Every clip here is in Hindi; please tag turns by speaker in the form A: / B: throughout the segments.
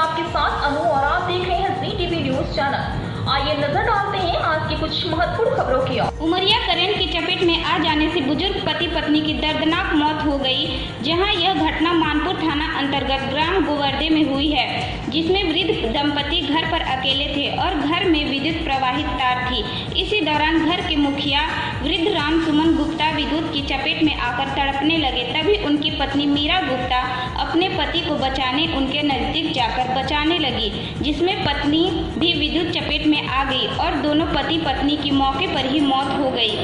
A: आपके साथ अनु और आप देख रहे हैं जी टीवी न्यूज चैनल। आइए नजर डालते हैं आज की कुछ महत्वपूर्ण खबरों की ओर।
B: उमरिया करंट की चपेट में आ जाने से बुजुर्ग पति पत्नी की दर्दनाक मौत हो गई, जहां यह घटना मानपुर थाना अंतर्गत ग्राम गोवर्धे में हुई है, जिसमें वृद्ध दंपति घर पर अकेले थे और घर में विद्युत प्रवाहित तार थी। इसी दौरान घर के मुखिया वृद्ध राम सुमन गुप्ता विद्युत की चपेट में आकर तड़पने लगे। तभी उनकी पत्नी मीरा गुप्ता अपने पति को बचाने उनके नजदीक जाकर बचाने लगी, जिसमें पत्नी भी विद्युत चपेट में आ गई और दोनों पति पत्नी की मौके पर ही मौत हो गई।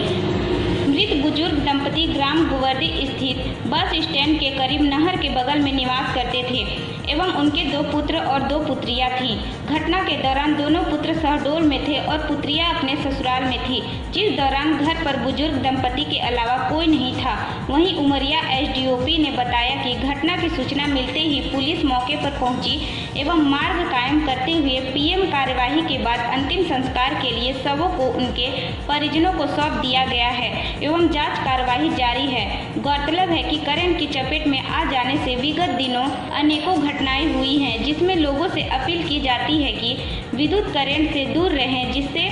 B: मृत बुजुर्ग दंपति ग्राम गोवर्धे स्थित बस स्टैंड के करीब नहर के बगल में निवास करते थे एवं उनके 2 पुत्र और 2 पुत्रियां थीं। घटना के दौरान दोनों पुत्र शहडोल में थे और पुत्रियां अपने ससुराल में थी, जिस दौरान घर पर बुजुर्ग दंपति के अलावा कोई नहीं था। वहीं उमरिया एसडीओपी ने बताया कि घटना की सूचना मिलते ही पुलिस मौके पर पहुंची एवं मार्ग कायम करते हुए पीएम कार्यवाही के बाद अंतिम संस्कार के लिए शवों को उनके परिजनों को सौंप दिया गया है एवं जांच कार्यवाही जारी है। गौरतलब है कि करंट की चपेट में आ जाने से विगत दिनों अनेकों घटनाएं हुई हैं, जिसमें लोगों से अपील की जाती है कि विद्युत करंट से दूर रहें, जिससे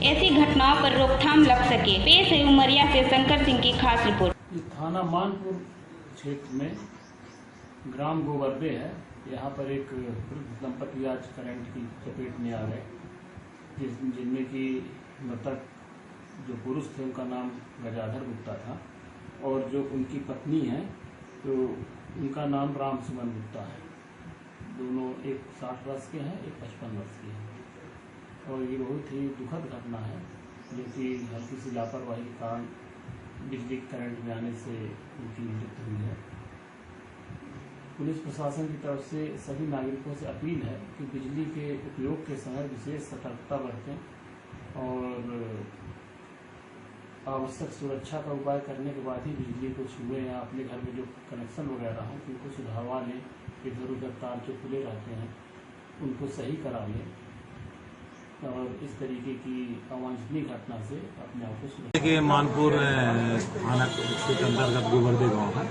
B: ऐसी घटनाओं पर रोकथाम लग सके। पेश है उमरिया से शंकर सिंह की खास रिपोर्ट।
C: थाना मानपुर क्षेत्र में ग्राम गोवर्धे है। यहाँ पर एक वृद्ध दंपति आज करंट की चपेट में आ गए, जिनमें कि मृतक जो पुरुष थे उनका नाम गजाधर गुप्ता था और जो उनकी पत्नी है तो उनका नाम राम सुमन गुप्ता है। दोनों एक 60 वर्ष के हैं, एक 55 वर्ष के हैं और ये बहुत ही दुखद घटना है, जो कि हल्की सी लापरवाही के कारण बिजली करंट में आने से उनकी मृत्यु हुई है। पुलिस प्रशासन की तरफ से सभी नागरिकों से अपील है कि बिजली के उपयोग के समय विशेष सतर्कता बरतें और आवश्यक सुरक्षा का उपाय करने के बाद ही बिजली को छुएं या अपने घर में जो कनेक्शन वगैरह हैं उनको सुधारवा लें। इधर उधर तार जो खुले रहते हैं उनको सही करा लें और इस तरीके की अवांछनीय घटना से अपने आप को सुरक्षित।
D: देखिए, मानपुर थाना के अंतर्गत गोवर्धे गांव है,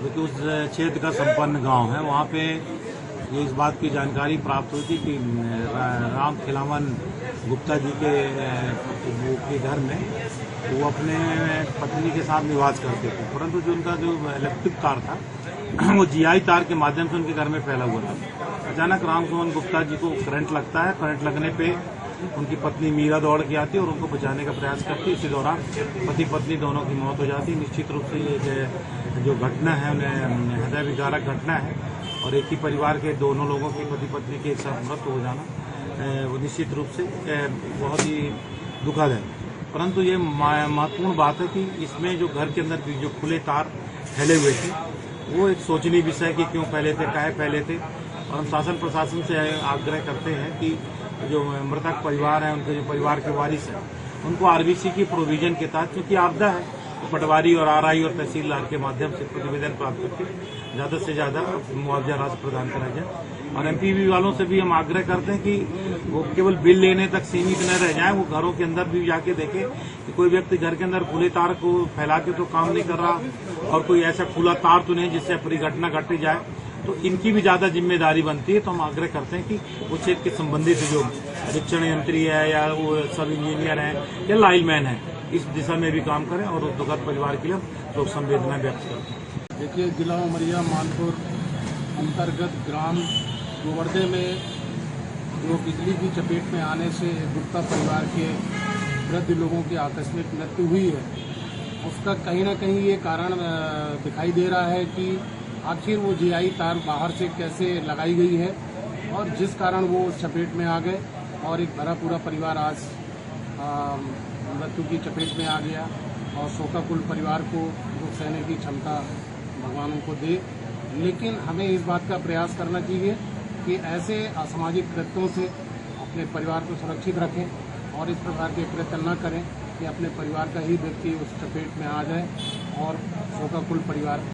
D: जो कि उस क्षेत्र का संपन्न गांव है। वहाँ पे ये इस बात की जानकारी प्राप्त हुई थी कि राम खिलावन गुप्ता जी के घर में वो अपने पत्नी के साथ निवास करते थे, परंतु जो उनका जो इलेक्ट्रिक तार था वो जीआई तार के माध्यम से उनके घर में फैला हुआ था। अचानक राम सुमन गुप्ता जी को करंट लगता है। करंट लगने पे उनकी पत्नी मीरा दौड़ के आती है और उनको बचाने का प्रयास करती है। इसी दौरान पति पत्नी दोनों की मौत हो जाती है। निश्चित रूप से ये जो घटना है उन्हें हृदय विदारक घटना है और एक ही परिवार के दोनों लोगों की पति पत्नी के एक साथ मृत्यु हो जाना वो निश्चित रूप से बहुत ही दुखद है। परंतु ये महत्वपूर्ण बात है कि इसमें जो घर के अंदर जो खुले तार फैले हुए थे वो एक सोचनीय विषय कि क्यों फैले थे, काहे फैले थे। और हम शासन प्रशासन से आग्रह करते हैं कि जो मृतक परिवार है, उनके जो परिवार के वारिस हैं, उनको आरबीसी की प्रोविजन के तहत, क्योंकि आपदा है, तो पटवारी और आरआई और तहसीलदार के माध्यम से प्रतिवेदन प्राप्त करके ज़्यादा से ज़्यादा मुआवजा राशि प्रदान करा जाए। और एमपीवी वालों से भी हम आग्रह करते हैं कि वो केवल बिल लेने तक सीमित न रह जाए, वो घरों के अंदर भी जाके देखें कि कोई व्यक्ति घर के अंदर खुले तार को फैला के तो काम नहीं कर रहा और कोई ऐसा खुला तार तो नहीं जिससे पूरी घटना घट जाए, तो इनकी भी ज्यादा जिम्मेदारी बनती है। तो हम आग्रह करते हैं कि उस क्षेत्र के संबंधित जो परीक्षण यंत्री है या वो सब इंजीनियर हैं या लाइनमैन है, इस दिशा में भी काम करें और उस दुखद परिवार के लिए लोग संवेदना व्यक्त करते हैं।
E: देखिए, जिला उमरिया मानपुर अंतर्गत ग्राम गोवर्धे में जो बिजली की चपेट में आने से गुप्ता परिवार के वृद्ध लोगों की आकस्मिक मृत्यु हुई है, उसका कहीं ना कहीं ये कारण दिखाई दे रहा है कि आखिर वो जीआई तार बाहर से कैसे लगाई गई है और जिस कारण वो उस चपेट में आ गए और एक भरा पूरा परिवार आज मृत्यु की चपेट में आ गया और शोकाकुल परिवार को दुख सहने की क्षमता भगवान उनको दे। लेकिन हमें इस बात का प्रयास करना चाहिए कि ऐसे असामाजिक कृत्यों से अपने परिवार को सुरक्षित रखें और इस प्रकार के कृत्य न करें कि अपने परिवार का ही व्यक्ति उस चपेट में आ जाए और शोकाकुल परिवार